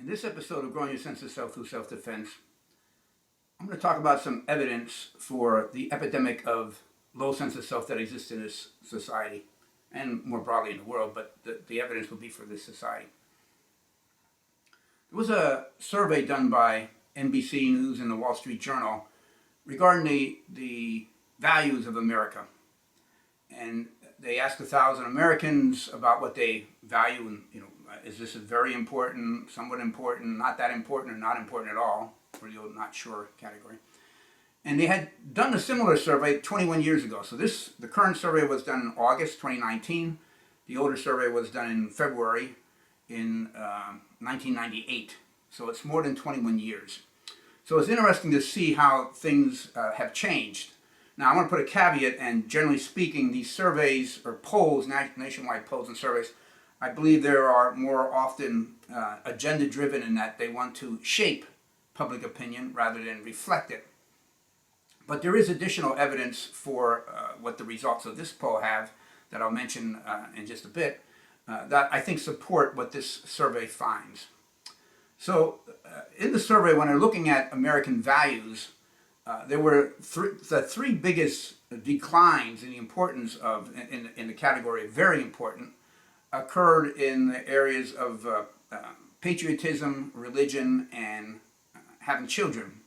In this episode of Growing Your Sense of Self Through Self-Defense, I'm going to talk about some evidence for the epidemic of low sense of self that exists in this society and more broadly in the world, but the evidence will be for this society. There was a survey done by NBC News and the Wall Street Journal regarding the values of America. And they asked 1,000 Americans about what they value, and is this very important, somewhat important, not that important, or not important at all, for the not sure category. And they had done a similar survey 21 years ago. So the current survey was done in August 2019. The older survey was done in February in 1998. So it's more than 21 years. So it's interesting to see how things have changed. Now I want to put a caveat, and generally speaking, these surveys or polls, nationwide polls and surveys, I believe there are more often agenda-driven in that they want to shape public opinion rather than reflect it. But there is additional evidence for what the results of this poll have that I'll mention in just a bit that I think support what this survey finds. So in the survey, when they're looking at American values, there were the three biggest declines in the importance of, in the category of very important, occurred in the areas of patriotism, religion, and having children.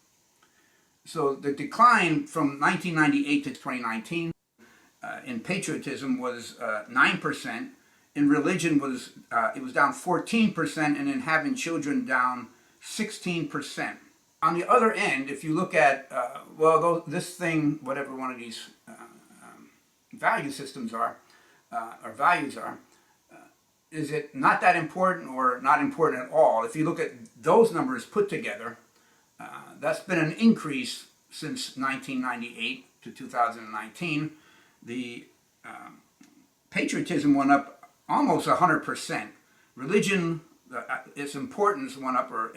So the decline from 1998 to 2019 in patriotism was 9%. In religion it was down 14%, and in having children down 16%. On the other end, if you look at this thing, whatever one of these value systems are or values are, is it not that important or not important at all? If you look at those numbers put together, that's been an increase since 1998 to 2019. The patriotism went up almost 100%. Religion, its importance went up, or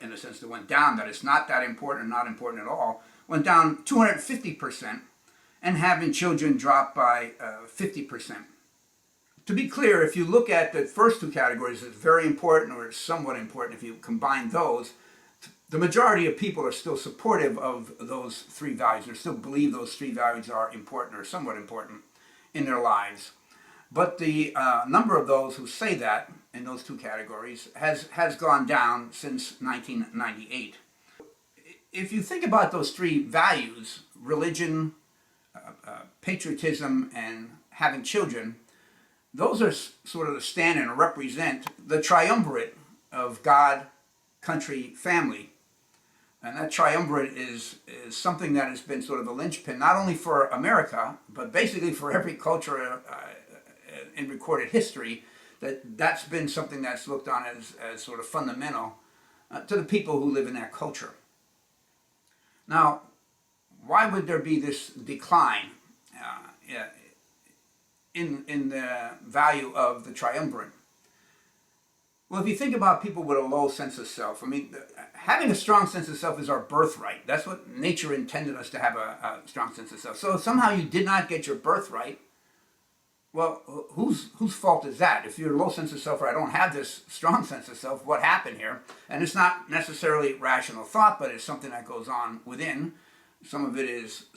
in a sense it went down, that it's not that important or not important at all, went down 250%, and having children dropped by 50%. To be clear, if you look at the first two categories, it's very important or it's somewhat important. If you combine those, the majority of people are still supportive of those three values, or still believe those three values are important or somewhat important in their lives. But the number of those who say that in those two categories has gone down since 1998. If you think about those three values, religion, patriotism, and having children, those are sort of the stand and represent the triumvirate of God, country, family. And that triumvirate is something that has been sort of a linchpin, not only for America, but basically for every culture in recorded history. That's been something that's looked on as sort of fundamental to the people who live in that culture. Now, why would there be this decline in the value of the triumvirate? Well, if you think about people with a low sense of self, having a strong sense of self is our birthright. That's what nature intended us to have, a strong sense of self. So if somehow you did not get your birthright, well, whose fault is that? If you're a low sense of self, or I don't have this strong sense of self, what happened here? And it's not necessarily rational thought, but it's something that goes on within. Some of it is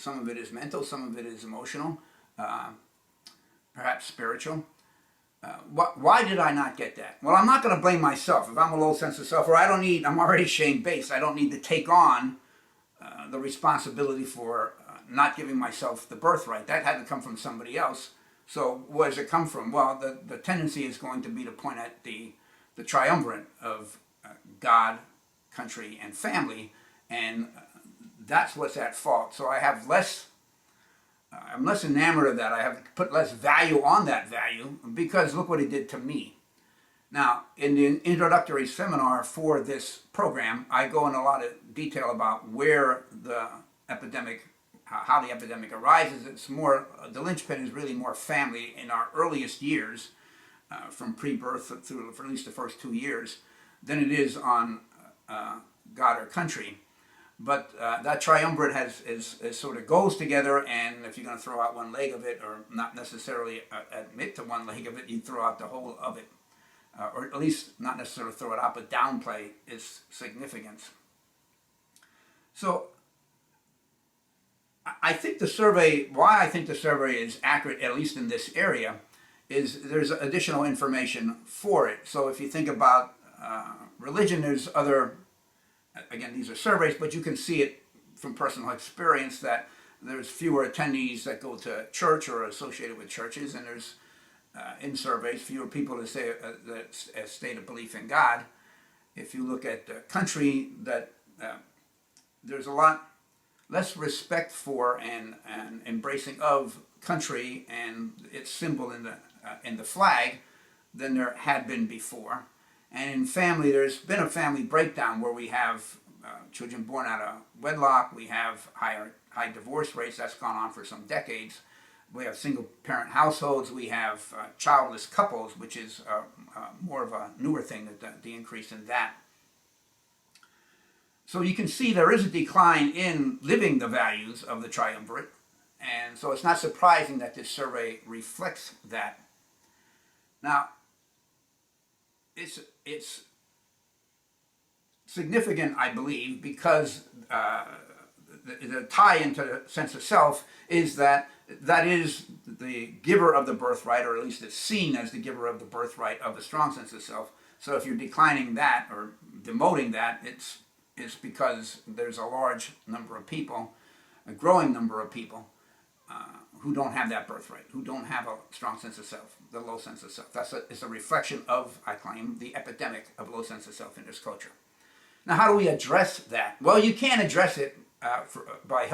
mental, some of it is emotional, perhaps spiritual. Why did I not get that? Well, I'm not going to blame myself. If I'm a low sense of self, or I'm already shame-based, I don't need to take on the responsibility for not giving myself the birthright. That had to come from somebody else. So where does it come from? Well, the tendency is going to be to point at the triumvirate of God, country, and family, and that's what's at fault. So I have I'm less enamored of that. I have put less value on that value because look what it did to me. Now, in the introductory seminar for this program, I go in a lot of detail about where the epidemic, how the epidemic arises. It's more, the linchpin is really more family in our earliest years, from pre-birth through for at least the first 2 years, than it is on God or country. But that triumvirate is sort of goes together, and if you're going to throw out one leg of it, or not necessarily admit to one leg of it, you throw out the whole of it. or at least not necessarily throw it out, but downplay its significance. So I think the survey, why I think the survey is accurate, at least in this area, is there's additional information for it. So if you think about religion, there's other, again, these are surveys, but you can see it from personal experience that there's fewer attendees that go to church or are associated with churches, and there's, in surveys, fewer people that say that state of belief in God. If you look at the country, that there's a lot less respect for and embracing of country and its symbol in the flag than there had been before. And in family, there's been a family breakdown where we have children born out of wedlock. We have high divorce rates. That's gone on for some decades. We have single parent households. We have childless couples, which is more of a newer thing, that the increase in that. So you can see there is a decline in living the values of the triumvirate, and so it's not surprising that this survey reflects that. Now, it's significant, I believe, because the tie into the sense of self is that is the giver of the birthright, or at least it's seen as the giver of the birthright of the strong sense of self. So if you're declining that or demoting that, it's because there's a large number of people, a growing number of people, who don't have that birthright, who don't have a strong sense of self, the low sense of self. It's a reflection of, I claim, the epidemic of low sense of self in this culture. Now, how do we address that? Well, you can address it by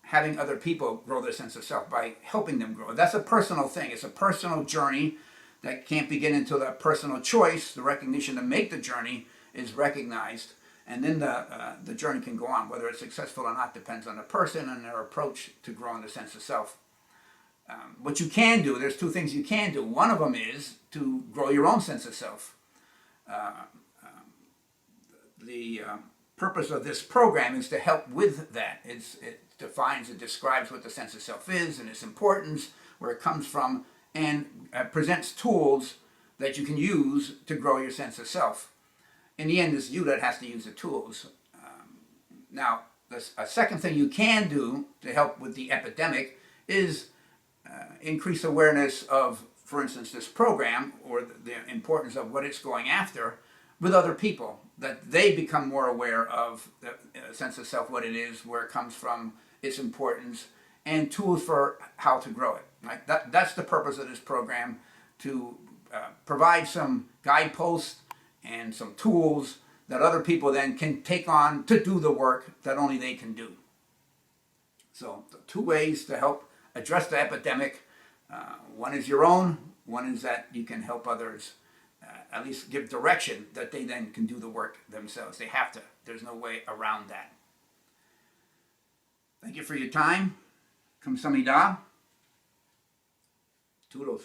having other people grow their sense of self, by helping them grow. That's a personal thing. It's a personal journey that can't begin until that personal choice, the recognition to make the journey, is recognized. And then the journey can go on. Whether it's successful or not depends on the person and their approach to growing the sense of self. What you can do, there's two things you can do. One of them is to grow your own sense of self. The purpose of this program is to help with that. It defines, it describes what the sense of self is and its importance, where it comes from, and presents tools that you can use to grow your sense of self. In the end, it's you that has to use the tools. Now, a second thing you can do to help with the epidemic is increase awareness of, for instance, this program, or the importance of what it's going after, with other people, that they become more aware of the sense of self, what it is, where it comes from, its importance, and tools for how to grow it. Right? That's the purpose of this program, to provide some guideposts and some tools that other people then can take on to do the work that only they can do. So, the two ways to help address the epidemic. One is your own, one is that you can help others, at least give direction that they then can do the work themselves. They have to. There's no way around that. Thank you for your time. Kamsahamnida. Toodles.